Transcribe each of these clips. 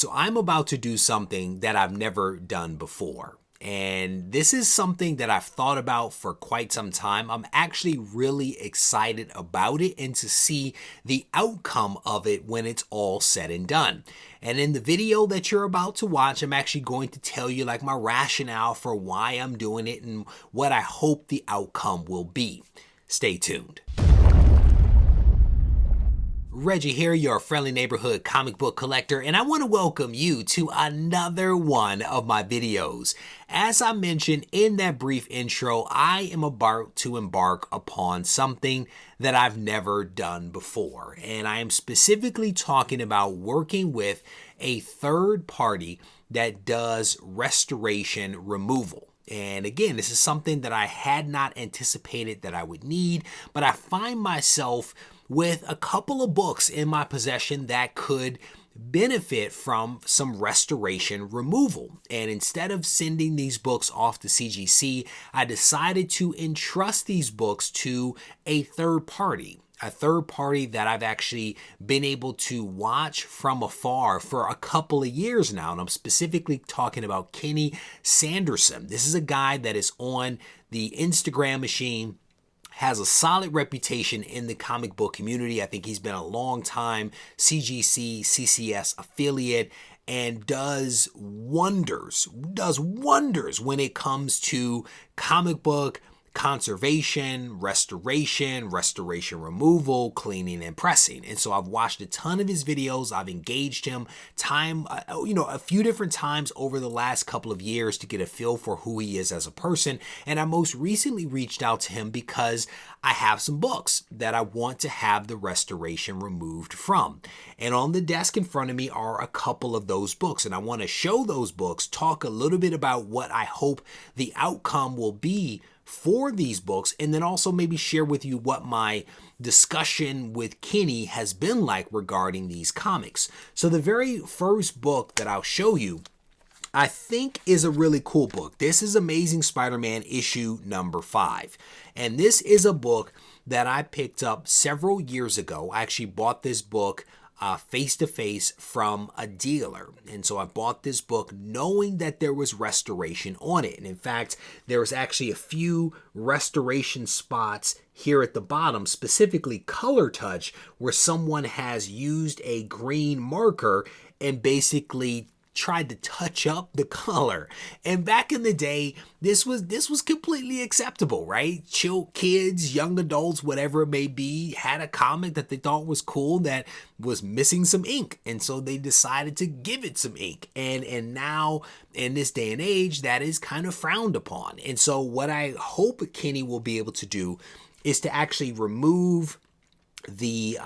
So I'm about to do something that I've never done before. And this is something that I've thought about for quite some time. I'm actually really excited about it and to see the outcome of it when it's all said and done. And in the video that you're about to watch, I'm actually going to tell you like my rationale for why I'm doing it and what I hope the outcome will be. Stay tuned. Reggie here, your friendly neighborhood comic book collector, and I want to welcome you to another one of my videos. As I mentioned in that brief intro, I am about to embark upon something that I've never done before, and I am specifically talking about working with a third party that does restoration removal. And again, this is something that I had not anticipated that I would need, but I find myself with a couple of books in my possession that could benefit from some restoration removal. And instead of sending these books off to CGC, I decided to entrust these books to a third party that I've actually been able to watch from afar for a couple of years now. And I'm specifically talking about Kenny Sanderson. This is a guy that is on the Instagram machine, has a solid reputation in the comic book community. I think he's been a long time CGC, CCS affiliate, and does wonders when it comes to comic book conservation, restoration removal, cleaning, and pressing. And so I've watched a ton of his videos. I've engaged him a few different times over the last couple of years to get a feel for who he is as a person. And I most recently reached out to him because I have some books that I want to have the restoration removed from. And on the desk in front of me are a couple of those books. And I want to show those books, talk a little bit about what I hope the outcome will be for these books, and then also maybe share with you what my discussion with Kenny has been like regarding these comics. So the very first book that I'll show you, I think, is a really cool book. This is Amazing Spider-Man issue number 5. And this is a book that I picked up several years ago. I actually bought this book face-to-face from a dealer. And so I bought this book knowing that there was restoration on it. And in fact, there was actually a few restoration spots here at the bottom, specifically color touch, where someone has used a green marker and basically tried to touch up the color. And back in the day, this was completely acceptable, right? Kids, young adults, whatever it may be, had a comic that they thought was cool that was missing some ink. And so they decided to give it some ink. And now in this day and age, that is kind of frowned upon. And so what I hope Kenny will be able to do is to actually remove the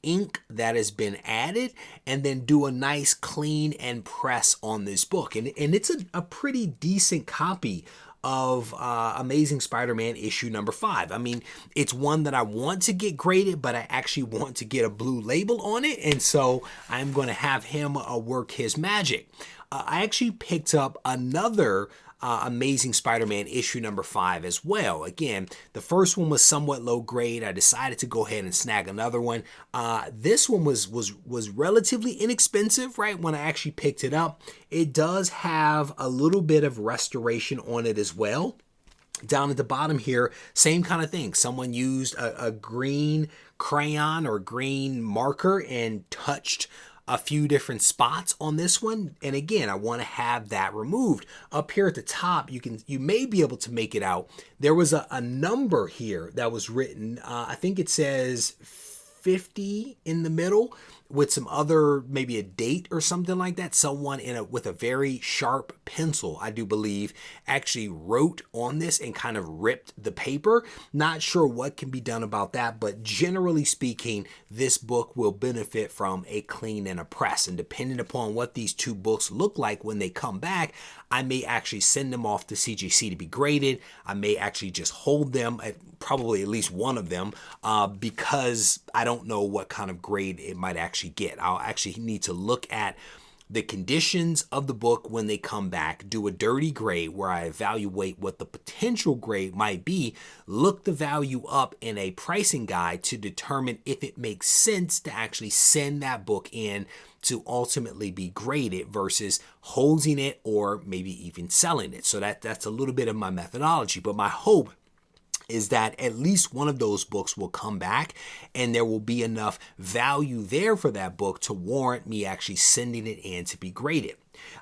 ink that has been added and then do a nice clean and press on this book. And it's a pretty decent copy of Amazing Spider-Man issue number 5. I mean, it's one that I want to get graded, but I actually want to get a blue label on it. And so I'm going to have him work his magic. I actually picked up another Amazing Spider-Man issue number 5 as well. Again, the first one was somewhat low grade. I decided to go ahead and snag another one. This one was relatively inexpensive, right? When I actually picked it up, it does have a little bit of restoration on it as well. Down at the bottom here, same kind of thing. Someone used a green crayon or green marker and touched a few different spots on this one. And again, I want to have that removed. Up here at the top, you may be able to make it out. There was a number here that was written. I think it says 50 in the middle with some other, maybe a date or something like that. Someone with a very sharp pencil, I do believe, actually wrote on this and kind of ripped the paper. Not sure what can be done about that, but generally speaking, this book will benefit from a clean and a press. And depending upon what these two books look like when they come back, I may actually send them off to CGC to be graded. I may actually just hold them, probably at least one of them, because I don't know what kind of grade it might actually get. I'll actually need to look at the conditions of the book when they come back, do a dirty grade where I evaluate what the potential grade might be, look the value up in a pricing guide to determine if it makes sense to actually send that book in to ultimately be graded versus holding it or maybe even selling it. So that's a little bit of my methodology, but my hope is that at least one of those books will come back and there will be enough value there for that book to warrant me actually sending it in to be graded.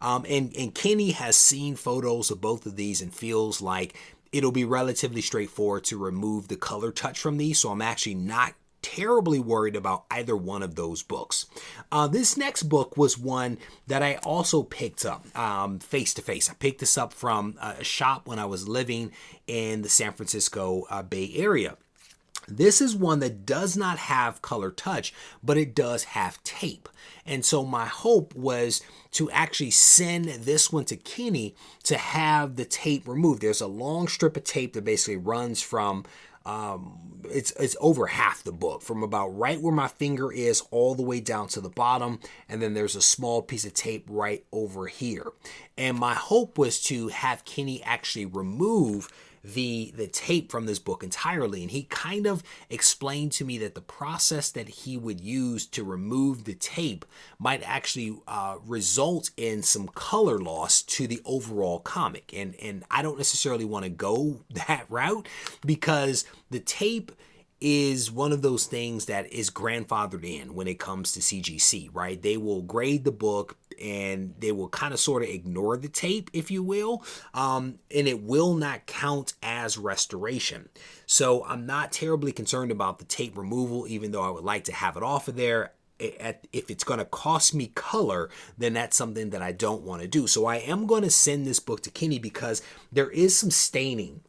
And Kenny has seen photos of both of these and feels like it'll be relatively straightforward to remove the color touch from these. So I'm actually not terribly worried about either one of those books. This next book was one that I also picked up face to face. I picked this up from a shop when I was living in the San Francisco Bay Area. This is one that does not have color touch, but it does have tape. And so my hope was to actually send this one to Kenny to have the tape removed. There's a long strip of tape that basically runs from it's over half the book, from about right where my finger is all the way down to the bottom, and then there's a small piece of tape right over here. And my hope was to have Kenny actually remove the tape from this book entirely, and he kind of explained to me that the process that he would use to remove the tape might actually result in some color loss to the overall comic, and I don't necessarily want to go that route because the tape is one of those things that is grandfathered in when it comes to CGC, right? They will grade the book and they will kind of sort of ignore the tape, if you will, and it will not count as restoration. So I'm not terribly concerned about the tape removal, even though I would like to have it off of there. If it's going to cost me color, then that's something that I don't want to do. So I am going to send this book to Kenny because there is some staining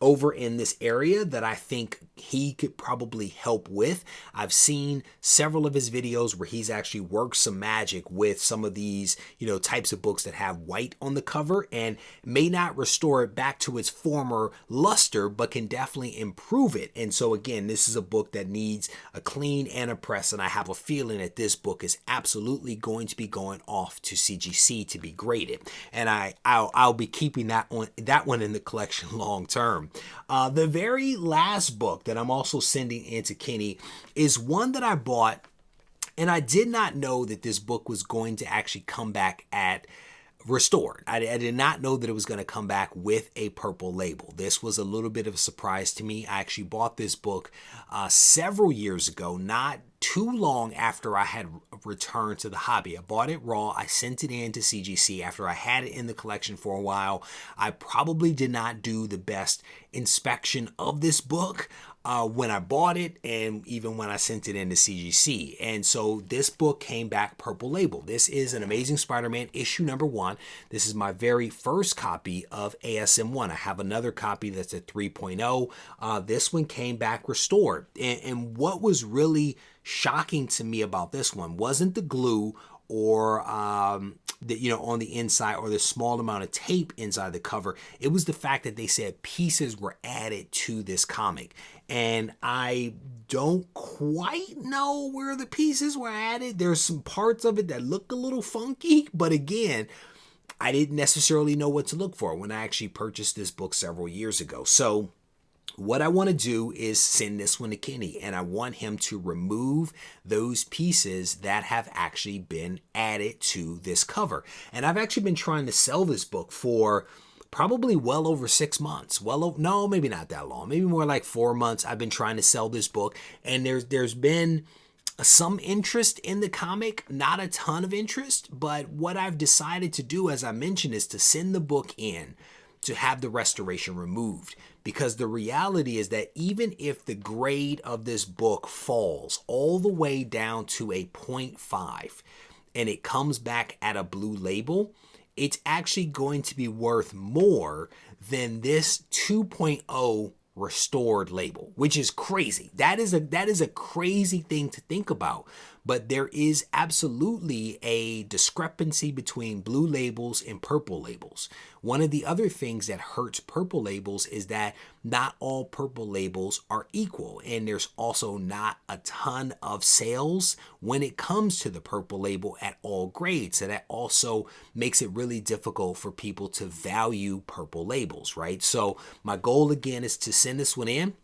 over in this area that I think he could probably help with. I've seen several of his videos where he's actually worked some magic with some of these, types of books that have white on the cover and may not restore it back to its former luster, but can definitely improve it. And so again, this is a book that needs a clean and a press, and I have a feeling that this book is absolutely going to be going off to CGC to be graded. And I'll be keeping that one in the collection long term. The very last book that I'm also sending into Kenny is one that I bought, and I did not know that this book was going to actually come back at restored. I did not know that it was going to come back with a purple label. This was a little bit of a surprise to me. I actually bought this book several years ago, not too long after I had returned to the hobby. I bought it raw. I sent it in to CGC after I had it in the collection for a while. I probably did not do the best inspection of this book when I bought it, and even when I sent it into CGC. And so this book came back purple label. This is an Amazing Spider-Man issue number 1. This is my very first copy of ASM1. I have another copy that's a 3.0. This one came back restored. And what was really shocking to me about this one wasn't the glue or on the inside, or the small amount of tape inside the cover. It was the fact that they said pieces were added to this comic, and I don't quite know where the pieces were added. There's some parts of it that look a little funky, but again, I didn't necessarily know what to look for when I actually purchased this book several years ago. So what I want to do is send this one to Kenny, and I want him to remove those pieces that have actually been added to this cover. And I've actually been trying to sell this book for probably well over 6 months. No, maybe not that long. Maybe more like 4 months. I've been trying to sell this book, and there's been some interest in the comic, not a ton of interest. But what I've decided to do, as I mentioned, is to send the book in to have the restoration removed, because the reality is that even if the grade of this book falls all the way down to a 0.5 and it comes back at a blue label, it's actually going to be worth more than this 2.0 restored label, which is crazy. That is a crazy thing to think about. but there is absolutely a discrepancy between blue labels and purple labels. One of the other things that hurts purple labels is that not all purple labels are equal, and there's also not a ton of sales when it comes to the purple label at all grades. So that also makes it really difficult for people to value purple labels, right? So my goal again is to send this one in,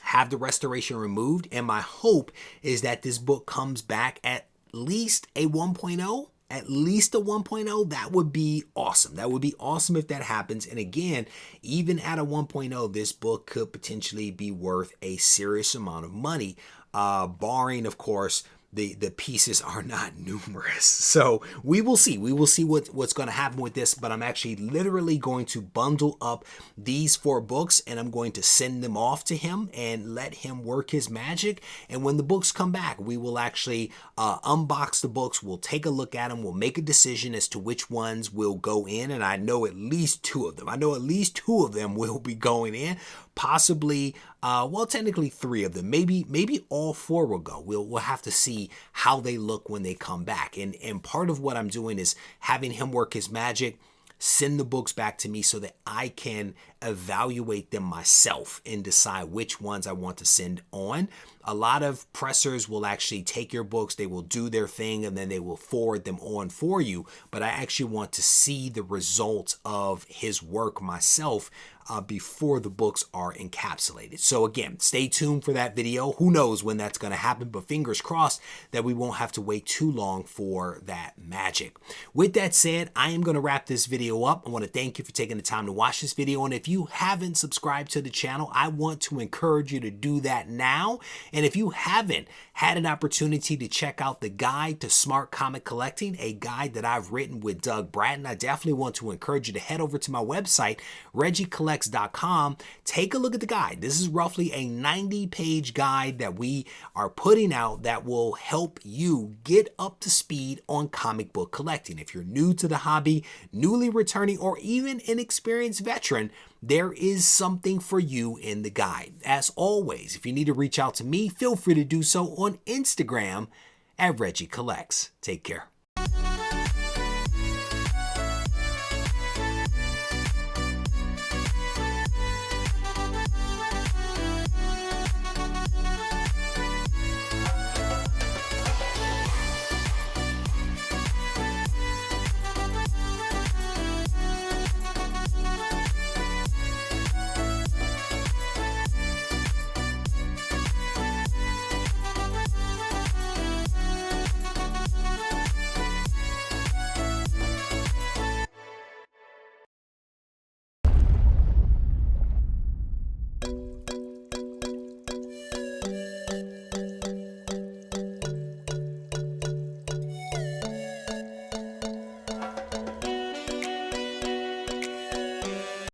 have the restoration removed, and my hope is that this book comes back at least a 1.0. At least a 1.0, that would be awesome. That would be awesome if that happens. And again, even at a 1.0, this book could potentially be worth a serious amount of money, barring, of course, the pieces are not numerous. So we will see. We will see what's going to happen with this, but I'm actually literally going to bundle up these 4 books and I'm going to send them off to him and let him work his magic. And when the books come back, we will actually unbox the books. We'll take a look at them. We'll make a decision as to which ones will go in. And I know at least 2 of them. I know at least 2 of them will be going in. Possibly, well, technically 3 of them. Maybe all 4 will go. We'll have to see how they look when they come back. And part of what I'm doing is having him work his magic, send the books back to me so that I can evaluate them myself and decide which ones I want to send on. A lot of pressers will actually take your books, they will do their thing, and then they will forward them on for you. But I actually want to see the results of his work myself before the books are encapsulated. So again, stay tuned for that video. Who knows when that's going to happen, but fingers crossed that we won't have to wait too long for that magic. With that said, I am going to wrap this video up. I want to thank you for taking the time to watch this video. And if you haven't subscribed to the channel, I want to encourage you to do that now. And if you haven't had an opportunity to check out the Guide to Smart Comic Collecting, a guide that I've written with Doug Bratton, I definitely want to encourage you to head over to my website, regiecollects.com. Take a look at the guide. This is roughly a 90-page guide that we are putting out that will help you get up to speed on comic book collecting. If you're new to the hobby, newly returning, or even an experienced veteran, there is something for you in the guide. As always, if you need to reach out to me, feel free to do so on Instagram at Regie Collects. Take care.